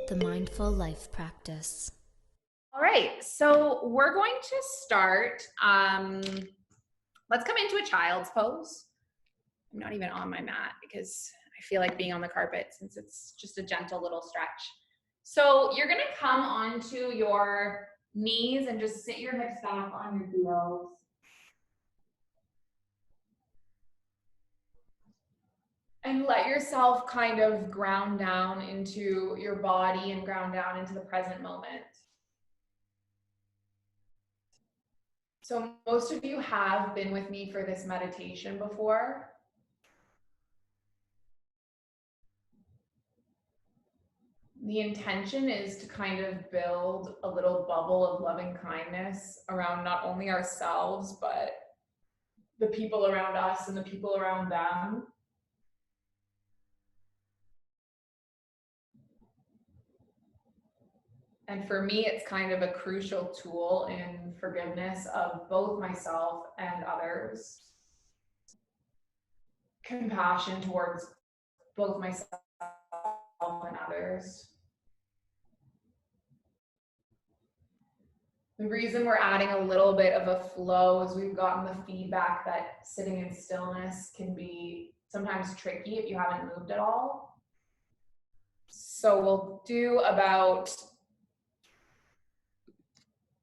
the mindful life practice. All right, so we're going to start. Let's come into a child's pose. I'm not even on my mat because I feel like being on the carpet since it's just a gentle little stretch. So you're gonna come onto your knees and just sit your hips back on your heels. And let yourself kind of ground down into your body and ground down into the present moment. So most of you have been with me for this meditation before. The intention is to kind of build a little bubble of loving kindness around not only ourselves, but the people around us and the people around them. And for me, it's kind of a crucial tool in forgiveness of both myself and others. Compassion towards both myself and others. The reason we're adding a little bit of a flow is we've gotten the feedback that sitting in stillness can be sometimes tricky if you haven't moved at all. So we'll do about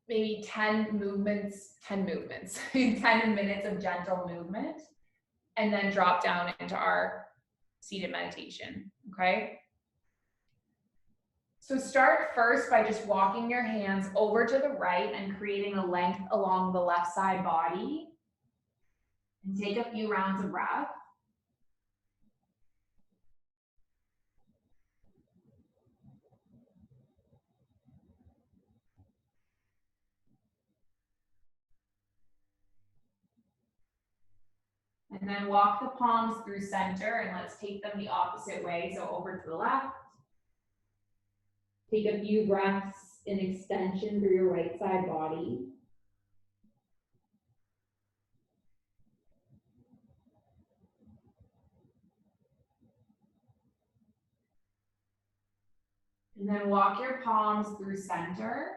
maybe 10 minutes of gentle movement, and then drop down into our seated meditation, okay? So start first by just walking your hands over to the right and creating a length along the left side body. And take a few rounds of breath. And then walk the palms through center, and let's take them the opposite way, so over to the left. Take a few breaths in extension through your right side body. And then walk your palms through center.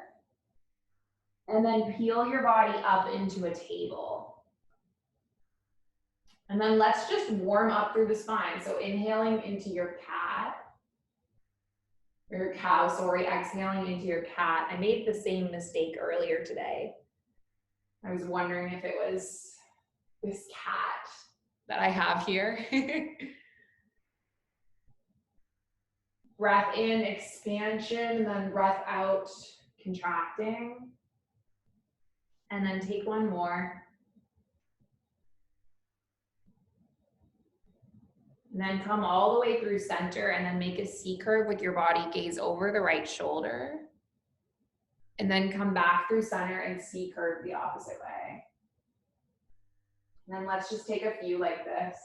And then peel your body up into a table. And then let's just warm up through the spine. So inhaling into your cat, or your cow, sorry, exhaling into your cat. I made the same mistake earlier today. I was wondering if it was this cat that I have here. Breath in, expansion, and then breath out, contracting. And then take one more. And then come all the way through center and then make a C curve with your body, gaze over the right shoulder. And then come back through center and C curve the opposite way. And then let's just take a few like this.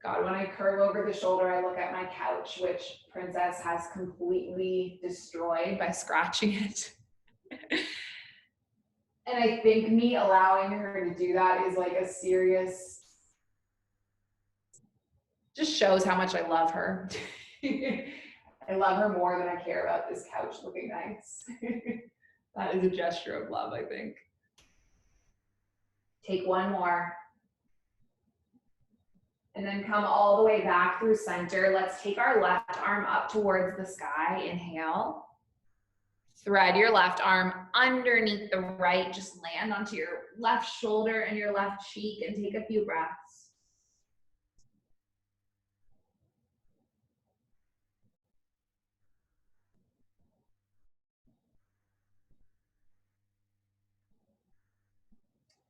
God, when I curve over the shoulder, I look at my couch, which Princess has completely destroyed by scratching it. And I think me allowing her to do that is like a serious, just shows how much I love her. I love her more than I care about this couch looking nice. That is a gesture of love, I think. Take one more. And then come all the way back through center. Let's take our left arm up towards the sky. Inhale. Thread your left arm underneath the right. Just land onto your left shoulder and your left cheek and take a few breaths.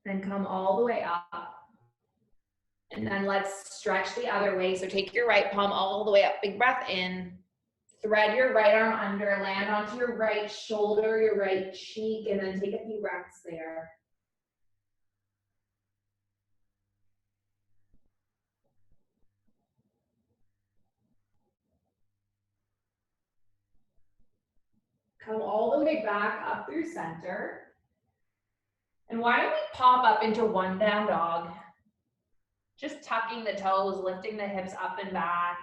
Then come all the way up. And then let's stretch the other way. So take your right palm all the way up. Big breath in. Thread your right arm under. Land onto your right shoulder, your right cheek, and then take a few breaths there. Come all the way back up through center. And why don't we pop up into one down dog? Just tucking the toes, lifting the hips up and back.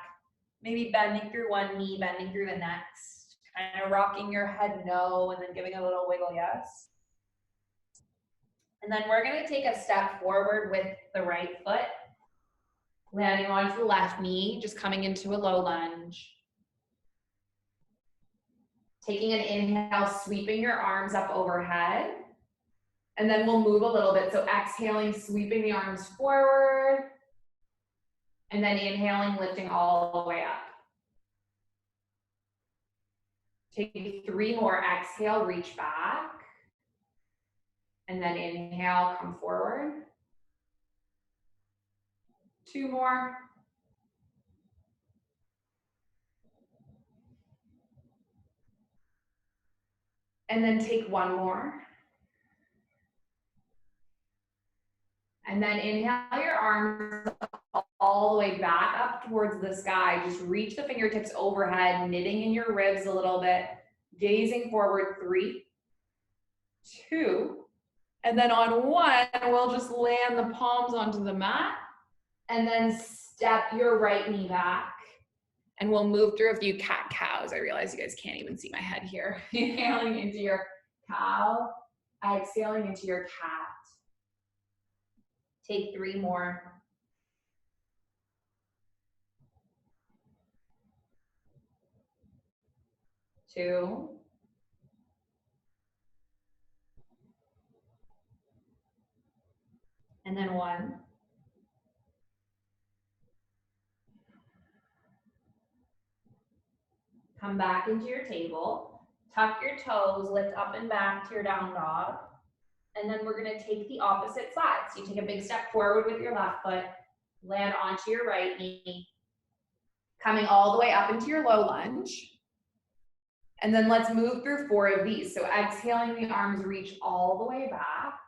Maybe bending through one knee, bending through the next, kind of rocking your head no, and then giving a little wiggle yes. And then we're gonna take a step forward with the right foot, landing onto the left knee, just coming into a low lunge. Taking an inhale, sweeping your arms up overhead. And then we'll move a little bit. So exhaling, sweeping the arms forward. And then inhaling, lifting all the way up. Take 3 more. Exhale, reach back. And then inhale, come forward. 2 more. And then take 1 more. And then inhale your arms all the way back up towards the sky. Just reach the fingertips overhead, knitting in your ribs a little bit, gazing forward. 3, 2, and then on 1, we'll just land the palms onto the mat, and then step your right knee back. And we'll move through a few cat-cows. I realize you guys can't even see my head here. Inhaling into your cow, exhaling into your cat. Take 3 more. Two. And then 1. Come back into your table. Tuck your toes, lift up and back to your down dog. And then we're gonna take the opposite side. So you take a big step forward with your left foot, land onto your right knee, coming all the way up into your low lunge. And then let's move through 4 of these. So exhaling, the arms reach all the way back.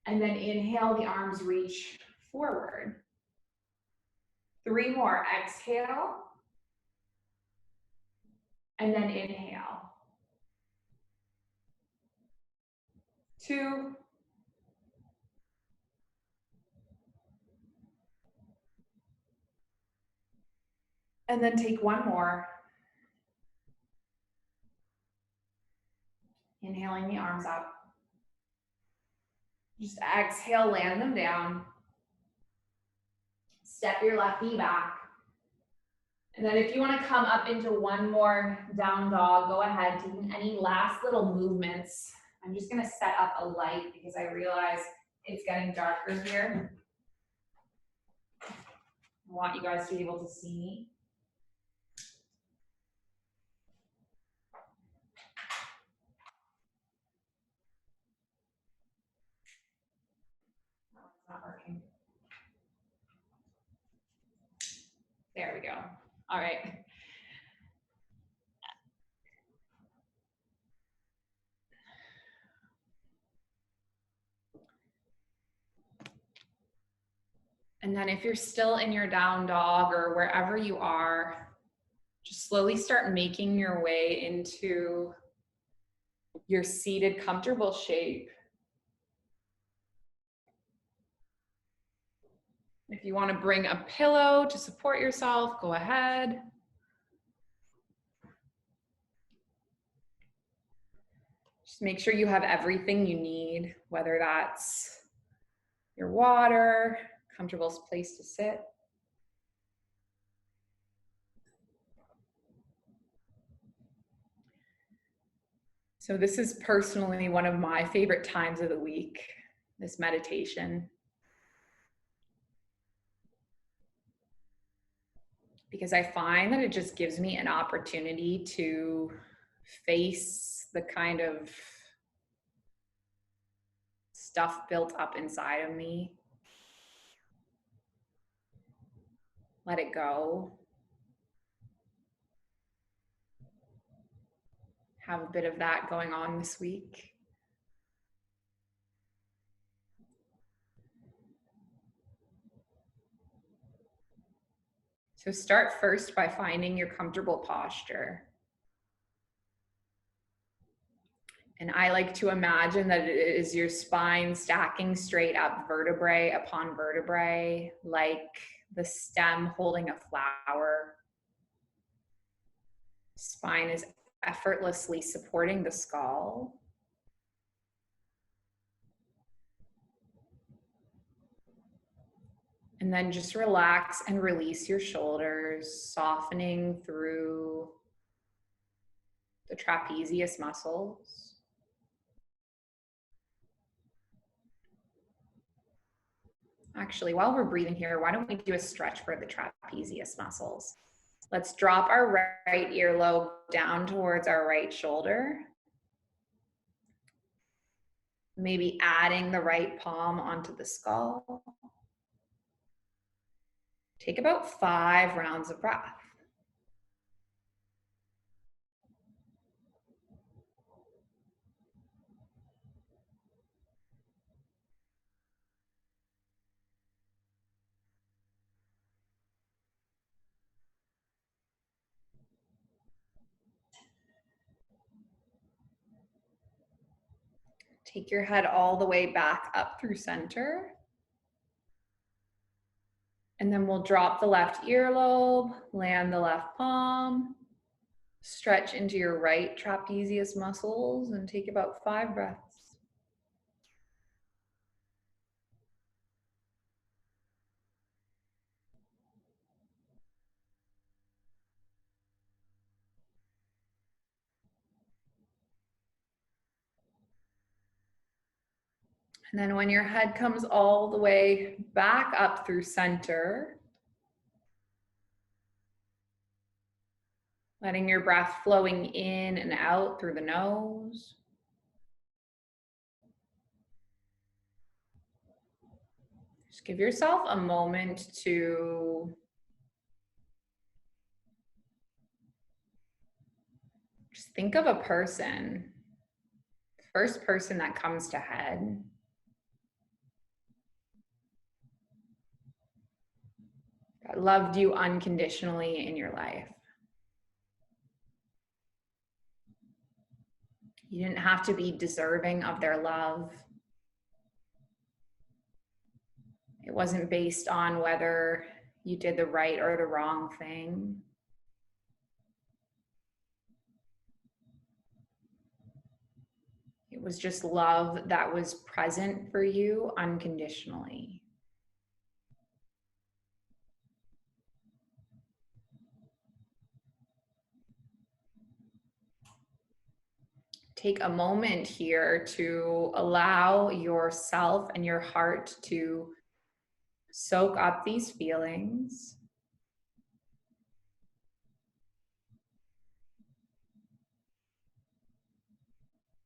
And then inhale, the arms reach forward. 3 more. Exhale. And then inhale. 2. And then take 1 more. Inhaling the arms up. Just exhale, land them down. Step your left knee back. And then if you want to come up into 1 more down dog, go ahead, taking any last little movements. I'm just going to set up a light because I realize it's getting darker here. I want you guys to be able to see me. Oh, it's not working. There we go. All right. And then if you're still in your down dog or wherever you are, just slowly start making your way into your seated, comfortable shape. If you want to bring a pillow to support yourself, go ahead. Just make sure you have everything you need, whether that's your water, comfortable place to sit. So this is personally one of my favorite times of the week, this meditation. Because I find that it just gives me an opportunity to face the kind of stuff built up inside of me. Let it go. Have a bit of that going on this week. So start first by finding your comfortable posture. And I like to imagine that it is your spine stacking straight up, vertebrae upon vertebrae, like the stem holding a flower. Spine is effortlessly supporting the skull. And then just relax and release your shoulders, softening through the trapezius muscles. Actually, while we're breathing here, why don't we do a stretch for the trapezius muscles? Let's drop our right earlobe down towards our right shoulder. Maybe adding the right palm onto the skull. Take about 5 rounds of breath. Take your head all the way back up through center. And then we'll drop the left earlobe, land the left palm, stretch into your right trapezius muscles, and take about 5 breaths. And then when your head comes all the way back up through center, letting your breath flowing in and out through the nose. Just give yourself a moment to just think of a person, first person that comes to head. That loved you unconditionally in your life. You didn't have to be deserving of their love. It wasn't based on whether you did the right or the wrong thing. It was just love that was present for you unconditionally. Take a moment here to allow yourself and your heart to soak up these feelings.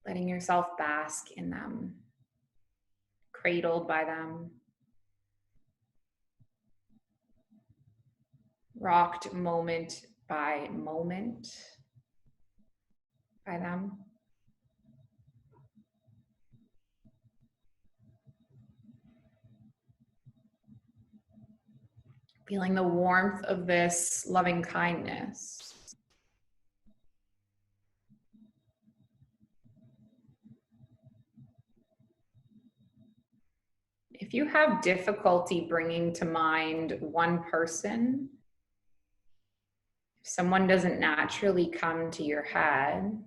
Letting yourself bask in them, cradled by them, rocked moment by moment by them. Feeling the warmth of this loving kindness. If you have difficulty bringing to mind one person, if someone doesn't naturally come to your head,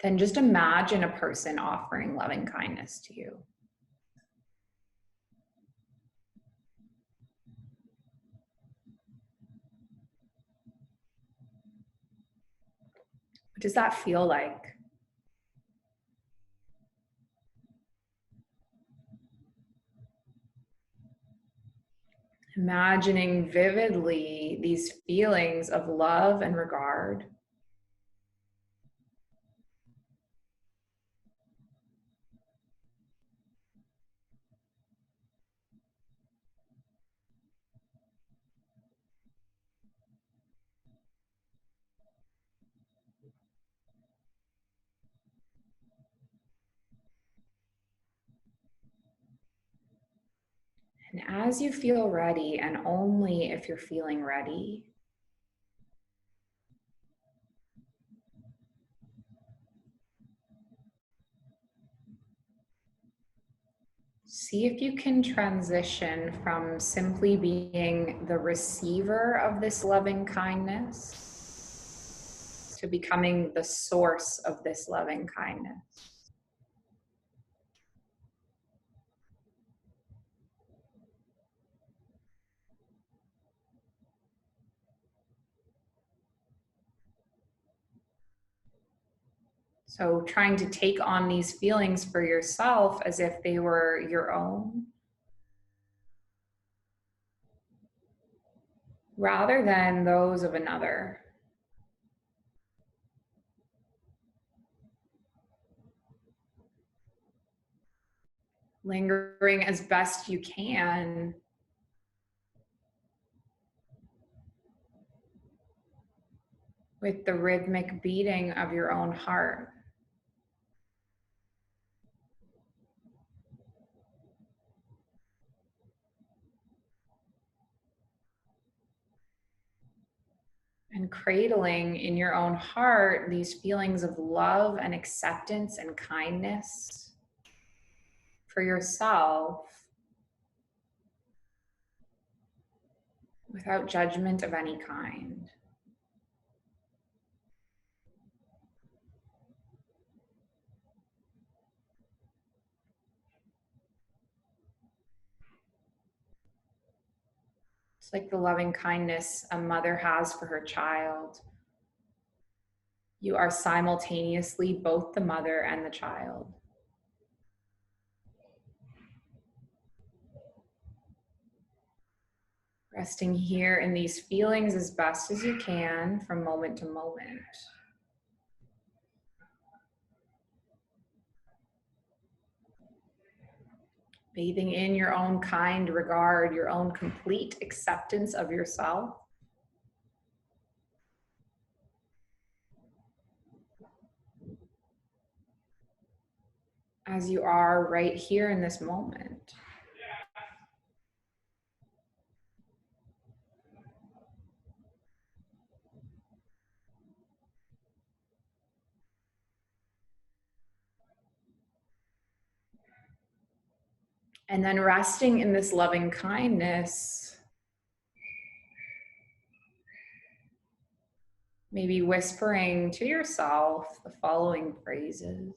then just imagine a person offering loving kindness to you. What does that feel like? Imagining vividly these feelings of love and regard. And as you feel ready, and only if you're feeling ready, See if you can transition from simply being the receiver of this loving kindness to becoming the source of this loving kindness. So trying to take on these feelings for yourself as if they were your own, rather than those of another. Lingering as best you can with the rhythmic beating of your own heart. And cradling in your own heart these feelings of love and acceptance and kindness for yourself without judgment of any kind. It's like the loving kindness a mother has for her child. You are simultaneously both the mother and the child. Resting here in these feelings as best as you can from moment to moment. Bathing in your own kind regard, your own complete acceptance of yourself. As you are right here in this moment. And then resting in this loving kindness, maybe whispering to yourself the following phrases.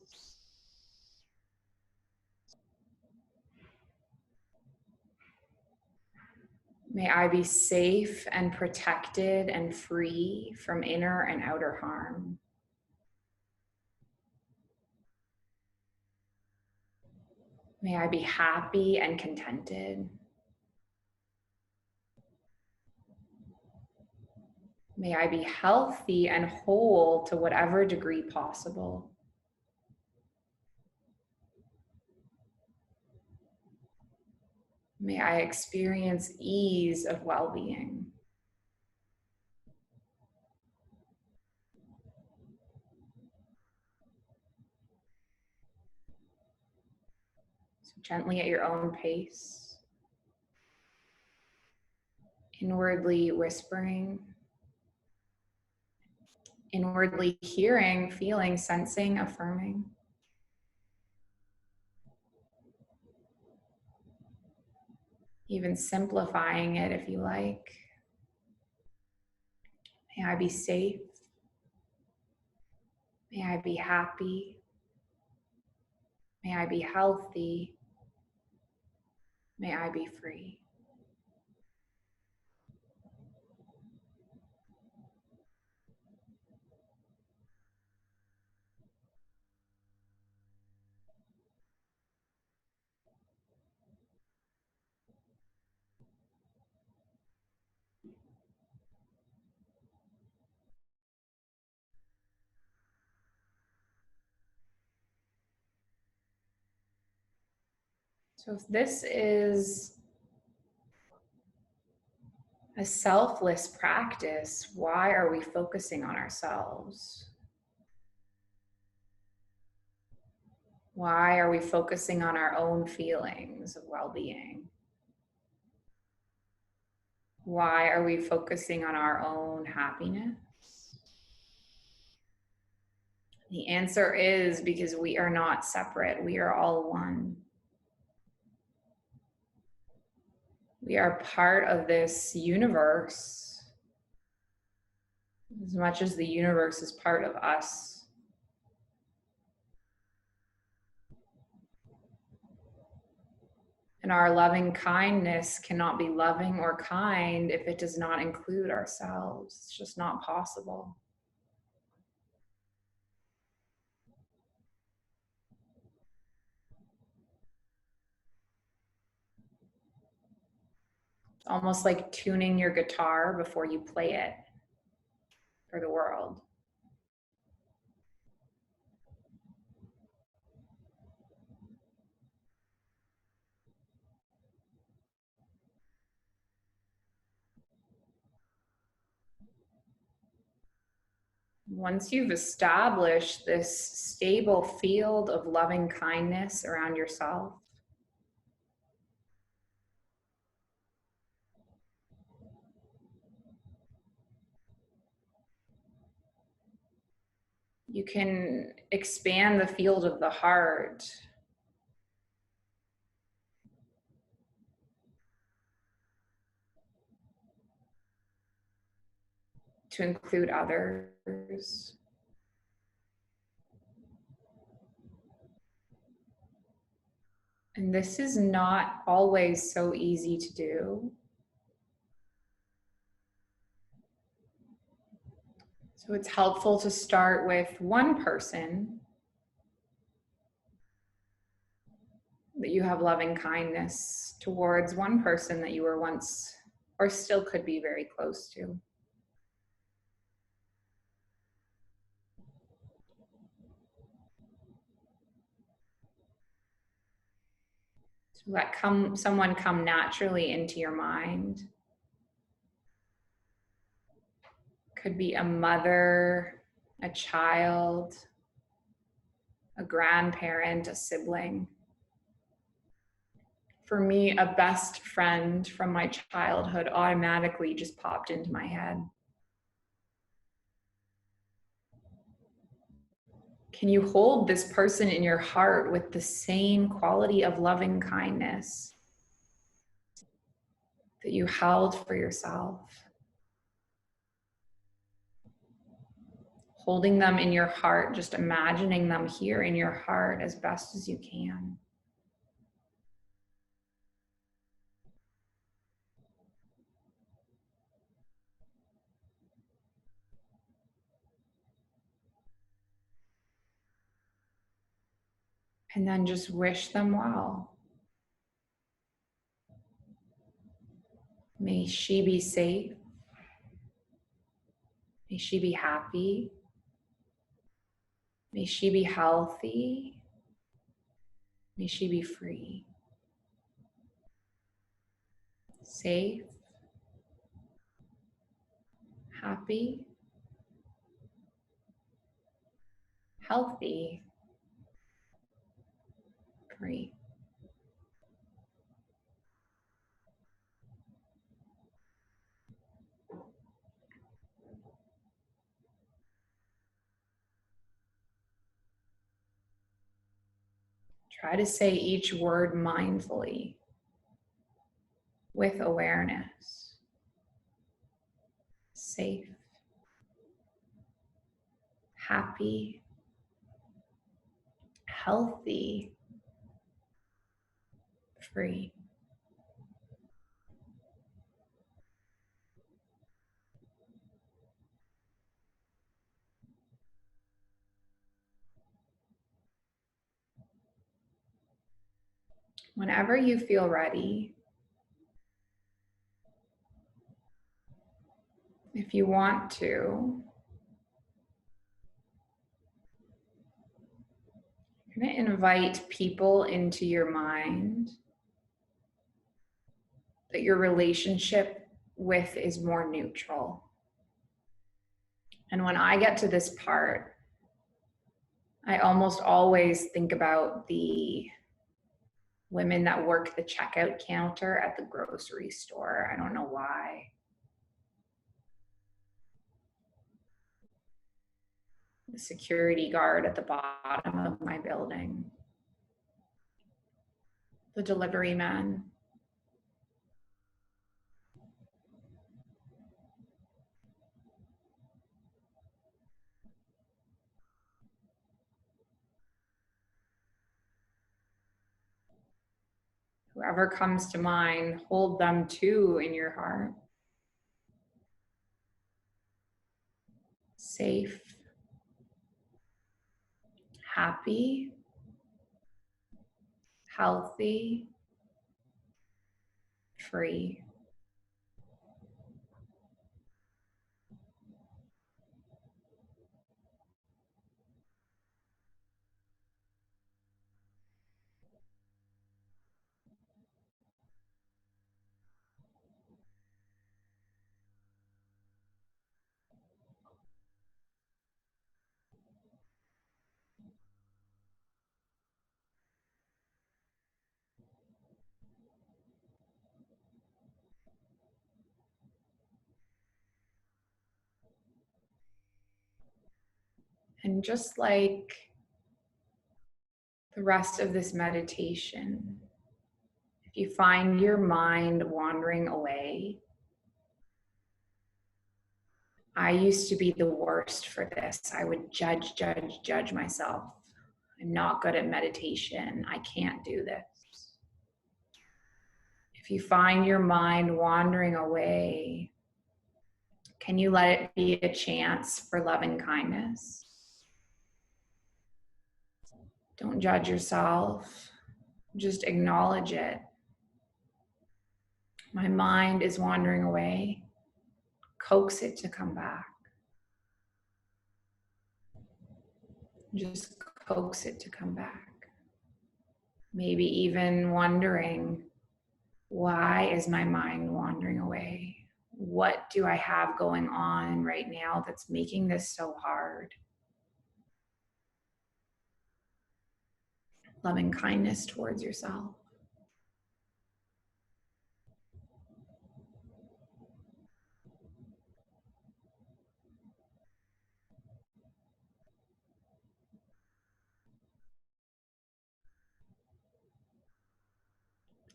May I be safe and protected and free from inner and outer harm. May I be happy and contented. May I be healthy and whole to whatever degree possible. May I experience ease of well-being. So gently at your own pace, inwardly whispering, inwardly hearing, feeling, sensing, affirming. Even simplifying it if you like. May I be safe. May I be happy. May I be healthy. May I be free. So if this is a selfless practice, why are we focusing on ourselves? Why are we focusing on our own feelings of well-being? Why are we focusing on our own happiness? The answer is because we are not separate. We are all one. We are part of this universe as much as the universe is part of us. And our loving kindness cannot be loving or kind if it does not include ourselves. It's just not possible. It's almost like tuning your guitar before you play it for the world. Once you've established this stable field of loving kindness around yourself, you can expand the field of the heart to include others. And this is not always so easy to do. So it's helpful to start with one person that you have loving kindness towards, one person that you were once or still could be very close to. So let someone come naturally into your mind. Could be a mother, a child, a grandparent, a sibling. For me, a best friend from my childhood automatically just popped into my head. Can you hold this person in your heart with the same quality of loving kindness that you held for yourself? Holding them in your heart, just imagining them here in your heart as best as you can. And then just wish them well. May she be safe. May she be happy. May she be healthy. May she be free. Safe. Happy. Healthy. Free. Try to say each word mindfully with awareness. Safe, happy, healthy, free. Whenever you feel ready, if you want to, you're going to invite people into your mind that your relationship with is more neutral. And when I get to this part, I almost always think about the women that work the checkout counter at the grocery store. I don't know why. The security guard at the bottom of my building. The delivery man. Whoever comes to mind, hold them too in your heart. Safe, happy, healthy, free. And just like the rest of this meditation, if you find your mind wandering away, I used to be the worst for this. I would judge myself. I'm not good at meditation. I can't do this. If you find your mind wandering away, can you let it be a chance for loving kindness? Don't judge yourself. Just acknowledge it. My mind is wandering away. Coax it to come back. Just coax it to come back. Maybe even wondering, why is my mind wandering away? What do I have going on right now that's making this so hard? Loving kindness towards yourself.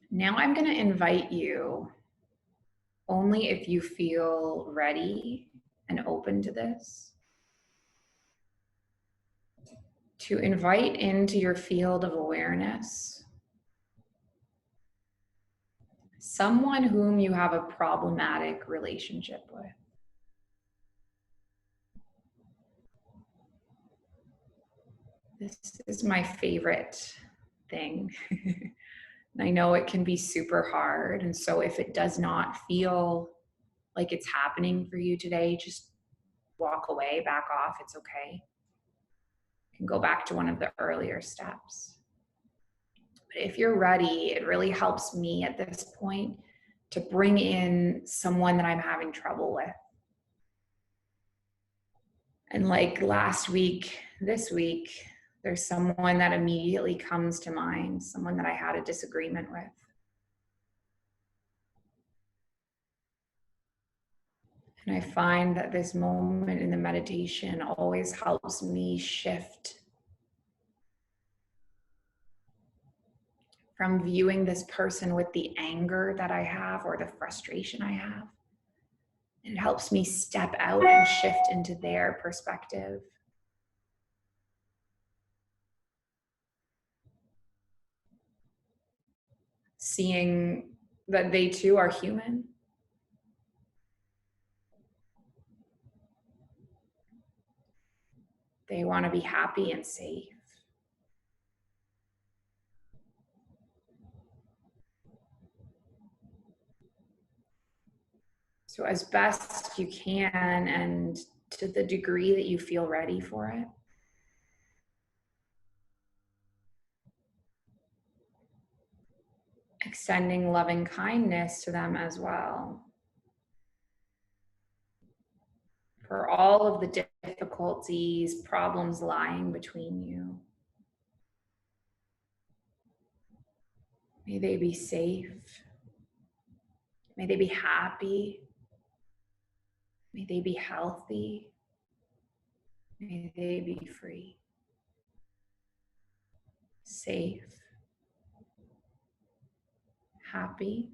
Now I'm going to invite you, only if you feel ready and open to this, to invite into your field of awareness someone whom you have a problematic relationship with. This is my favorite thing. I know it can be super hard. And so if it does not feel like it's happening for you today, just walk away, back off. It's okay. You can go back to one of the earlier steps. But if you're ready, it really helps me at this point to bring in someone that I'm having trouble with. And like last week, this week, there's someone that immediately comes to mind, someone that I had a disagreement with. And I find that this moment in the meditation always helps me shift from viewing this person with the anger that I have or the frustration I have. It helps me step out and shift into their perspective. Seeing that they too are human. They want to be happy and safe. So as best you can, and to the degree that you feel ready for it, extending loving kindness to them as well. For all of the difficulties, problems lying between you. May they be safe. May they be happy. May they be healthy. May they be free. Safe. Happy.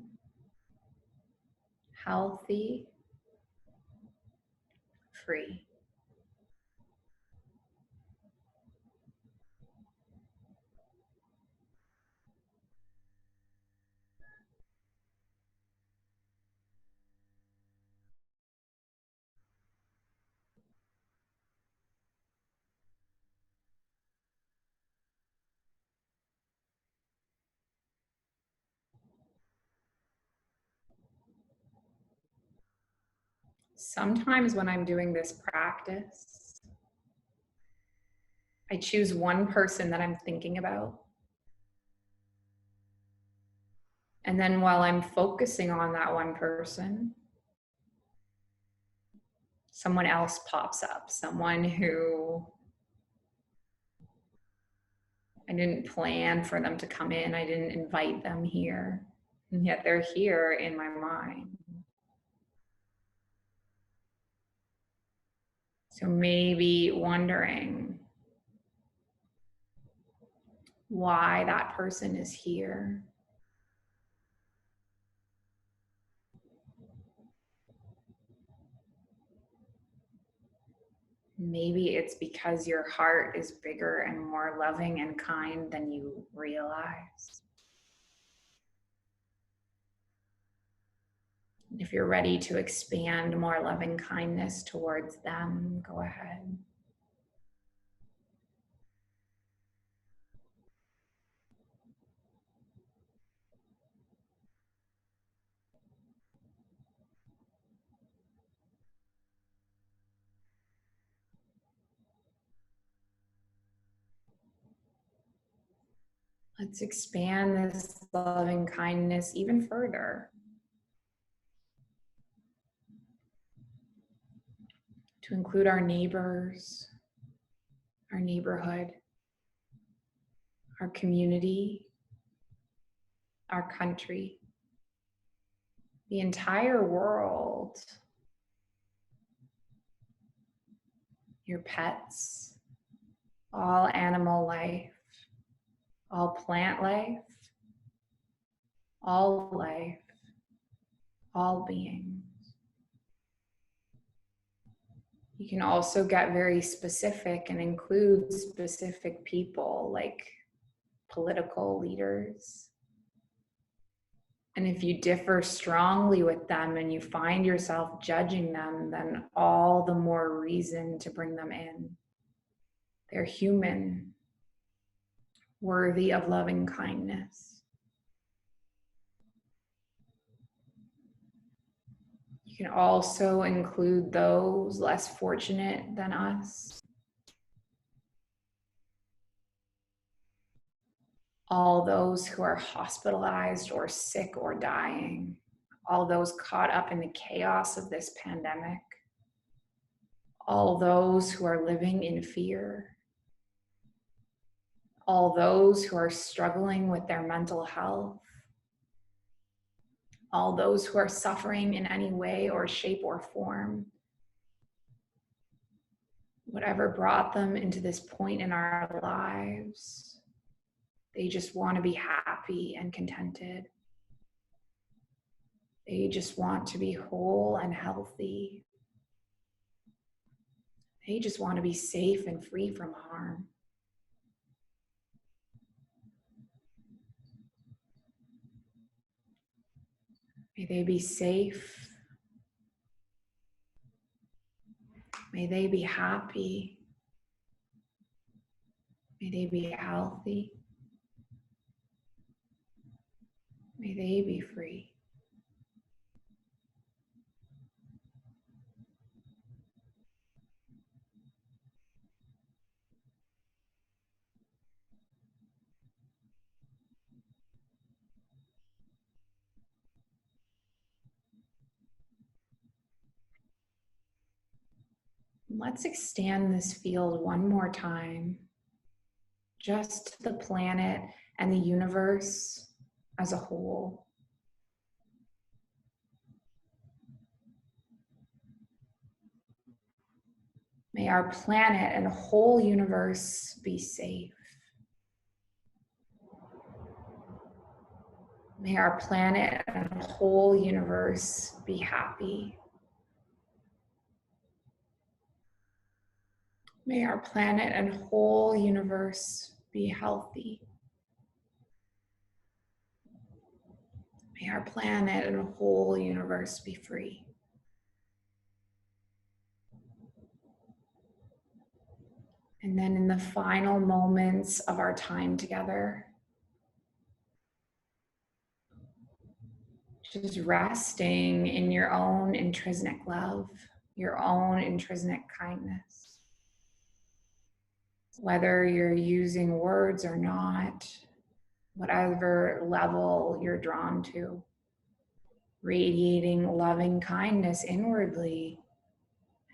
Healthy. Free. Sometimes when I'm doing this practice, I choose one person that I'm thinking about. And then while I'm focusing on that one person, someone else pops up, someone who I didn't plan for them to come in. I didn't invite them here, and yet they're here in my mind. So maybe wondering why that person is here. Maybe it's because your heart is bigger and more loving and kind than you realize. If you're ready to expand more loving kindness towards them, go ahead. Let's expand this loving kindness even further to include our neighbors, our neighborhood, our community, our country, the entire world, your pets, all animal life, all plant life, all beings. You can also get very specific and include specific people like political leaders. And if you differ strongly with them and you find yourself judging them, then all the more reason to bring them in. They're human, worthy of loving kindness. You can also include those less fortunate than us. All those who are hospitalized or sick or dying. All those caught up in the chaos of this pandemic. All those who are living in fear. All those who are struggling with their mental health. All those who are suffering in any way or shape or form. Whatever brought them into this point in our lives, they just want to be happy and contented. They just want to be whole and healthy. They just want to be safe and free from harm. May they be safe. May they be happy. May they be healthy. May they be free. Let's extend this field one more time, just to the planet and the universe as a whole. May our planet and the whole universe be safe. May our planet and the whole universe be happy. May our planet and whole universe be healthy. May our planet and whole universe be free. And then in the final moments of our time together, just resting in your own intrinsic love. your own intrinsic kindness. Whether you're using words or not, whatever level you're drawn to, radiating loving kindness inwardly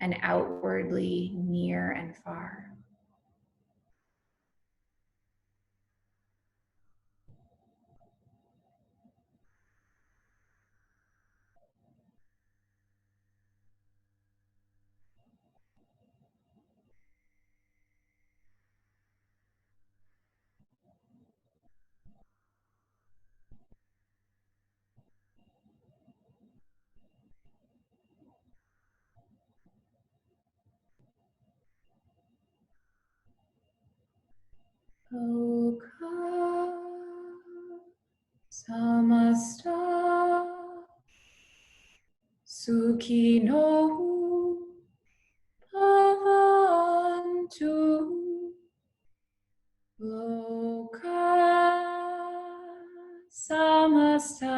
and outwardly, near and far. Loka samasta sukhino bhavantu. Loka samasta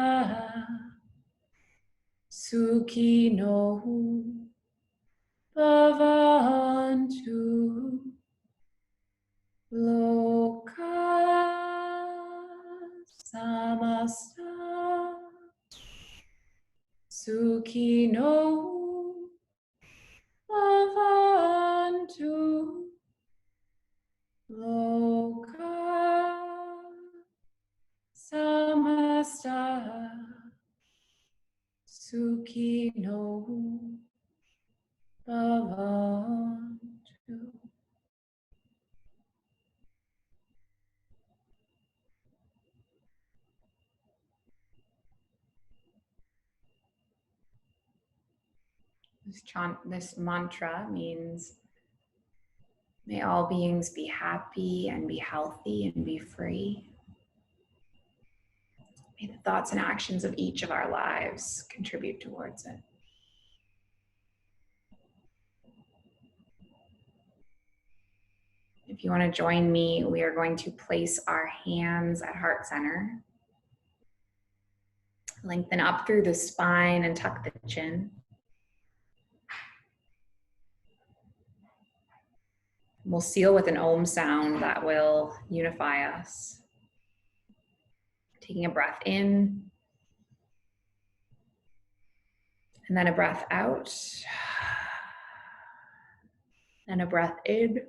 sukhino bhavantu. Loka samasta sukhino bhavantu. Loka samasta sukhino bhavantu. This mantra means, may all beings be happy and be healthy and be free. May the thoughts and actions of each of our lives contribute towards it. If you want to join me, we are going to place our hands at heart center. Lengthen up through the spine and tuck the chin. We'll seal with an Om sound that will unify us. Taking a breath in, and then a breath out, and a breath in.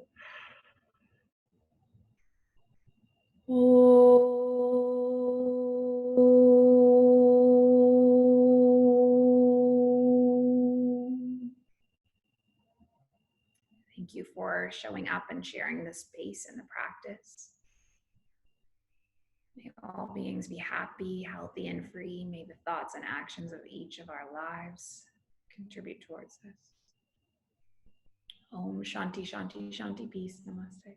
Thank you for showing up and sharing the space and the practice. May all beings be happy, healthy, and free. May the thoughts and actions of each of our lives contribute towards this. Om Shanti, Shanti, Shanti, peace, namaste.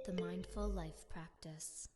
The Mindful Life Practice.